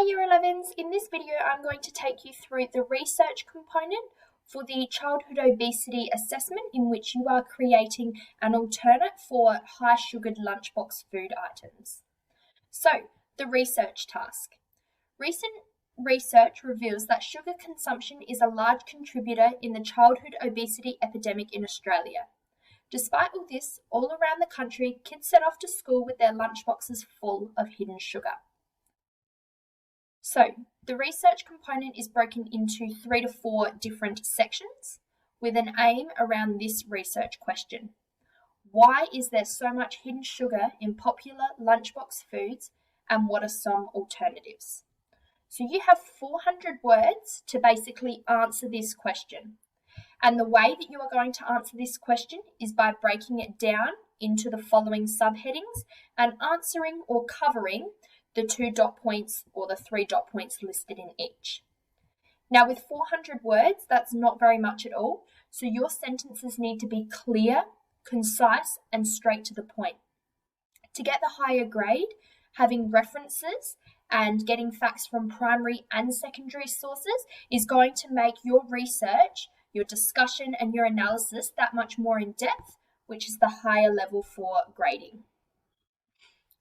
Hi Year 11s, in this video I'm going to take you through the research component for the Childhood Obesity Assessment, in which you are creating an alternate for high sugared lunchbox food items. So, the research task. Recent research reveals that sugar consumption is a large contributor in the childhood obesity epidemic in Australia. Despite all this, all around the country, kids set off to school with their lunchboxes full of hidden sugar. So, the research component is broken into 3 to 4 different sections with an aim around this research question. Why is there so much hidden sugar in popular lunchbox foods, and what are some alternatives? So you have 400 words to basically answer this question. And the way that you are going to answer this question is by breaking it down into the following subheadings and answering or covering the 2 dot points or the 3 dot points listed in each. Now, with 400 words, that's not very much at all. So your sentences need to be clear, concise, and straight to the point. To get the higher grade, having references and getting facts from primary and secondary sources is going to make your research, your discussion, and your analysis that much more in depth, which is the higher level for grading.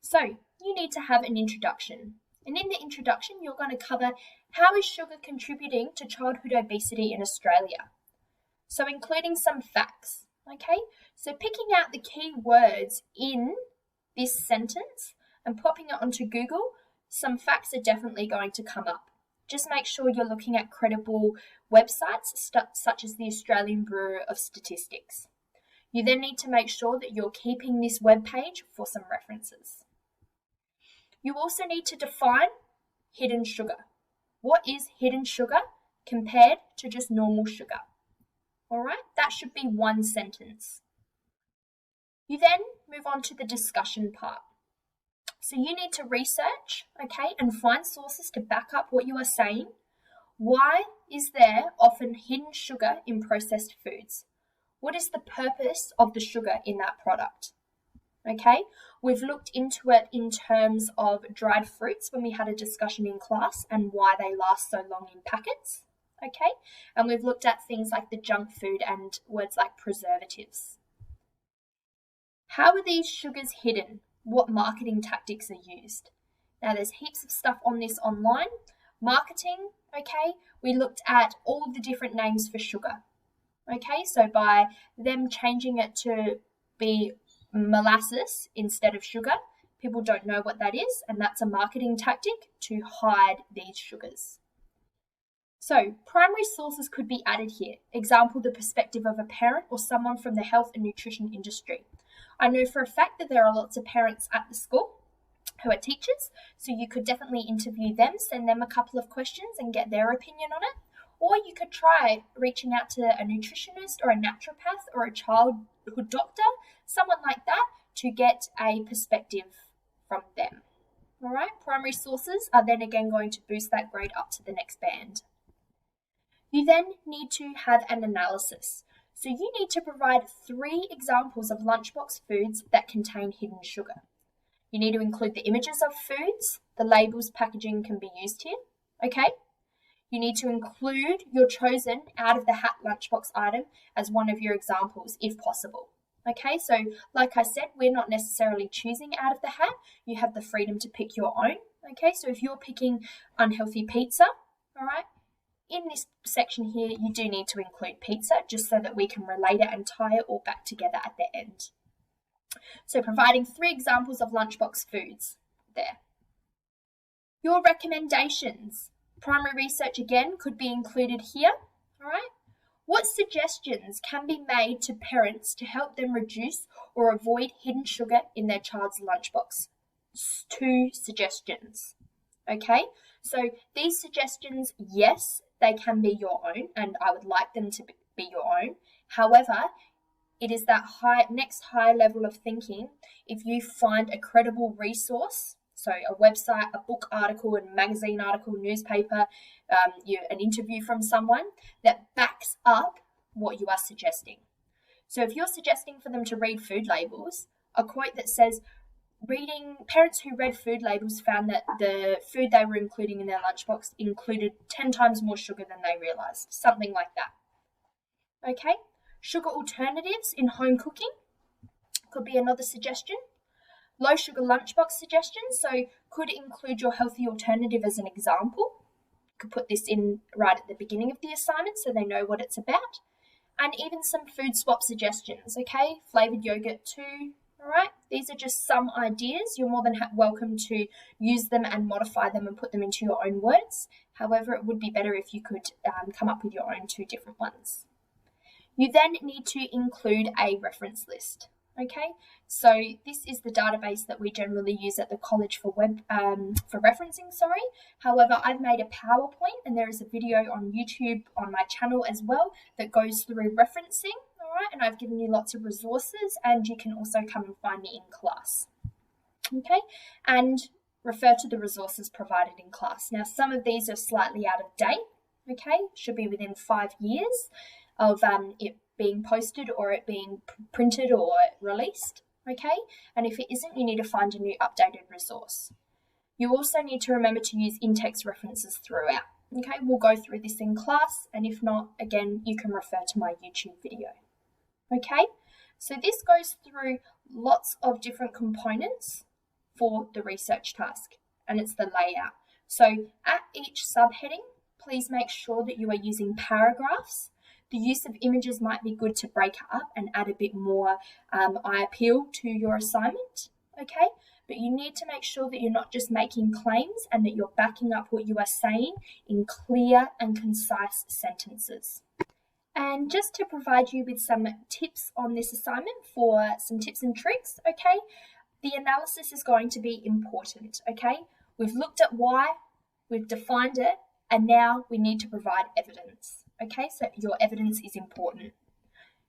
So, you need to have an introduction. And in the introduction, you're going to cover how is sugar contributing to childhood obesity in Australia. So, including some facts, okay? So, picking out the key words in this sentence and popping it onto Google, some facts are definitely going to come up. Just make sure you're looking at credible websites such as the Australian Bureau of Statistics. You then need to make sure that you're keeping this web page for some references. You also need to define hidden sugar. What is hidden sugar compared to just normal sugar? All right, that should be one sentence. You then move on to the discussion part. So you need to research, okay, and find sources to back up what you are saying. Why is there often hidden sugar in processed foods? What is the purpose of the sugar in that product? Okay, we've looked into it in terms of dried fruits when we had a discussion in class and why they last so long in packets. Okay, and we've looked at things like the junk food and words like preservatives. How are these sugars hidden? What marketing tactics are used? Now, there's heaps of stuff on this online. Marketing, okay, we looked at all of the different names for sugar. Okay, so by them changing it to be molasses instead of sugar, people don't know what that is, and that's a marketing tactic to hide these sugars. So, primary sources could be added here. Example, the perspective of a parent or someone from the health and nutrition industry. I know for a fact that there are lots of parents at the school who are teachers, so you could definitely interview them, send them a couple of questions and get their opinion on it. Or you could try reaching out to a nutritionist or a naturopath or a childhood doctor, someone like that, to get a perspective from them. All right, primary sources are then again going to boost that grade up to the next band. You then need to have an analysis. So you need to provide 3 examples of lunchbox foods that contain hidden sugar. You need to include the images of foods, the labels, packaging can be used here, okay? You need to include your chosen out-of-the-hat lunchbox item as one of your examples, if possible. Okay, so like I said, we're not necessarily choosing out of the hat. You have the freedom to pick your own. Okay, so if you're picking unhealthy pizza, all right, in this section here, you do need to include pizza just so that we can relate it and tie it all back together at the end. So providing 3 examples of lunchbox foods there. Your recommendations. Primary research again could be included here, all right? What suggestions can be made to parents to help them reduce or avoid hidden sugar in their child's lunchbox? 2 suggestions, okay? So these suggestions, yes, they can be your own, and I would like them to be your own. However, it is that next high level of thinking. If you find a credible resource, so a website, a book article, a magazine article, newspaper, an interview from someone that backs up what you are suggesting. So if you're suggesting for them to read food labels, a quote that says, Parents who read food labels found that the food they were including in their lunchbox included 10 times more sugar than they realised, something like that. Okay, sugar alternatives in home cooking could be another suggestion. Low sugar lunchbox suggestions, so could include your healthy alternative as an example. You could put this in right at the beginning of the assignment so they know what it's about. And even some food swap suggestions, okay? Flavoured yogurt too, all right? These are just some ideas. You're more than welcome to use them and modify them and put them into your own words. However, it would be better if you could come up with your own 2 different ones. You then need to include a reference list. Okay, so this is the database that we generally use at the college for referencing. However, I've made a PowerPoint and there is a video on YouTube on my channel as well that goes through referencing. All right, and I've given you lots of resources, and you can also come and find me in class. Okay, and refer to the resources provided in class. Now, some of these are slightly out of date. Okay, should be within 5 years of it being posted or it being printed or released, okay? And if it isn't, you need to find a new updated resource. You also need to remember to use in-text references throughout, okay? We'll go through this in class, and if not, again, you can refer to my YouTube video, okay? So this goes through lots of different components for the research task, and it's the layout. So at each subheading, please make sure that you are using paragraphs. The use of images might be good to break it up and add a bit more eye appeal to your assignment, okay? But you need to make sure that you're not just making claims and that you're backing up what you are saying in clear and concise sentences. And just to provide you with some tips on this assignment for some tips and tricks, okay? The analysis is going to be important, okay? We've looked at why, we've defined it, and now we need to provide evidence. Okay, so your evidence is important.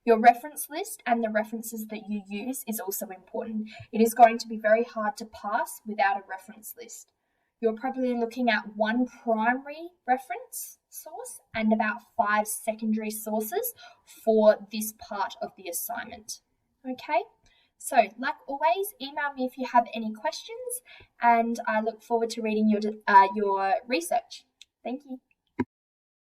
Your reference list and the references that you use is also important. It is going to be very hard to pass without a reference list. You're probably looking at 1 primary reference source and about 5 secondary sources for this part of the assignment. Okay, so like always, email me if you have any questions, and I look forward to reading your research. Thank you.